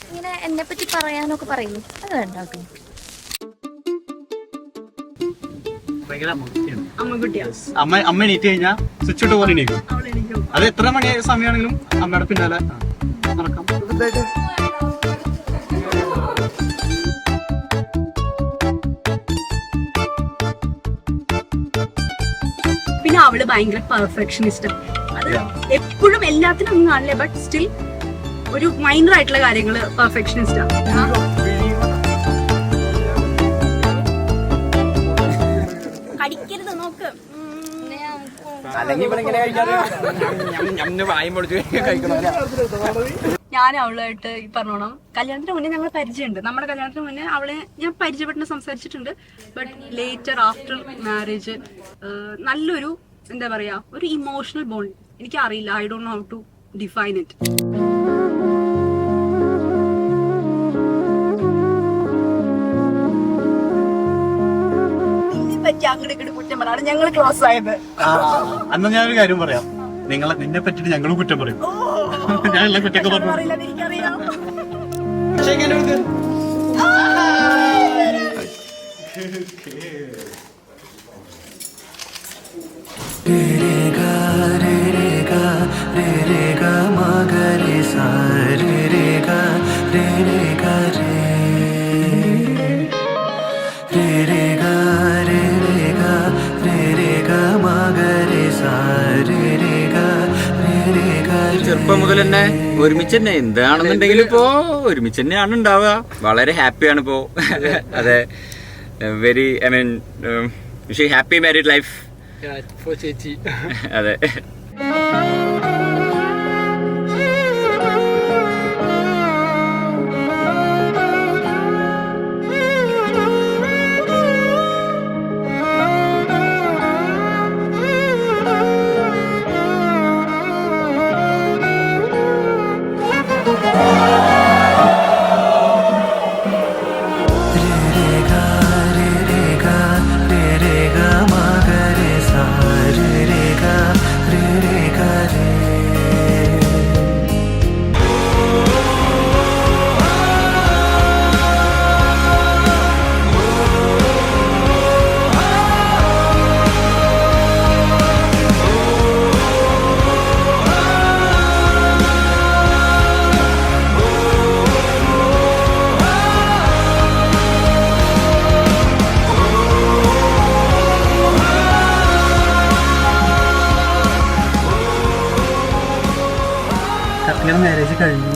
ഇങ്ങനെ എന്നെ പറ്റി പറയാനൊക്കെ പറയും. അത് വേണ്ടാക്കും. അമ്മ എണീറ്റ് കഴിഞ്ഞാൽ സ്വിച്ച് ഇട്ട് പോലെ എണീക്കും. അത് എത്ര മണി സമയമാണെങ്കിലും അമ്മയുടെ പിന്നാലെ നടക്കാം. പിന്നെ അവള് ഭയങ്കര പെർഫെക്ഷനിസ്റ്റ്. അത് എപ്പോഴും എല്ലാത്തിനും ഒന്നും കാണില്ല, ബട്ട് സ്റ്റിൽ ഒരു മൈനർ ആയിട്ടുള്ള കാര്യങ്ങള് പെർഫെക്ഷനിസ്റ്റ് ആണ്. കടിക്കരുത്, നോക്ക്. ഞാൻ അവളുമായിട്ട് ഈ പറഞ്ഞോണം കല്യാണത്തിന് മുന്നേ ഞങ്ങൾ പരിചയമുണ്ട്. നമ്മുടെ കല്യാണത്തിന് മുന്നേ അവളെ ഞാൻ പരിചയപ്പെട്ട് സംസാരിച്ചിട്ടുണ്ട്. ബട്ട് ലേറ്റർ ആഫ്റ്റർ മാരേജ് നല്ലൊരു എന്താ പറയാ ഒരു ഇമോഷണൽ ബോണ്ട്. എനിക്ക് അറിയില്ല, I don't know how to define it. ഞങ്ങൾ ക്ലോസ് ആയത്. അന്ന് ഞാനൊരു കാര്യം പറയാം, നിന്നെ പറ്റിട്ട് ഞങ്ങളും കുറ്റം പറയും. ഞാൻ എല്ലാം കുറ്റൊക്കെ പറഞ്ഞു. എനിക്കറിയാം. ചെറുപ്പം മുതൽ തന്നെ ഒരുമിച്ച് തന്നെ എന്താണെന്നുണ്ടെങ്കിലും ഇപ്പോ ഒരുമിച്ച് തന്നെയാണ് ഉണ്ടാവുക. വളരെ ഹാപ്പിയാണ് ഇപ്പോ. അതെ, very I mean happy married life. അതെ. മാരേജ് കഴിഞ്ഞു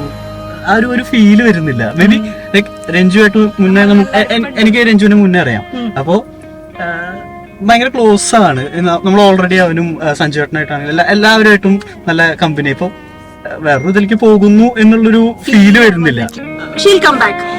ആ ഒരു ഫീല് വരുന്നില്ല. മേ ബി ലൈക് രഞ്ജുവായിട്ട് മുന്നേ എനിക്ക് രഞ്ജുവിനെ മുന്നേ അറിയാം. അപ്പോ ഭയങ്കര ക്ലോസ് ആണ് നമ്മൾ. ഓൾറെഡി അവനും സഞ്ജുവേട്ടനായിട്ടാണ് എല്ലാവരുമായിട്ടും നല്ല കമ്പനി. ഇപ്പൊ വേറൊരു ഇതിലേക്ക് പോകുന്നു എന്നുള്ളൊരു ഫീല് വരുന്നില്ല. She'll come back.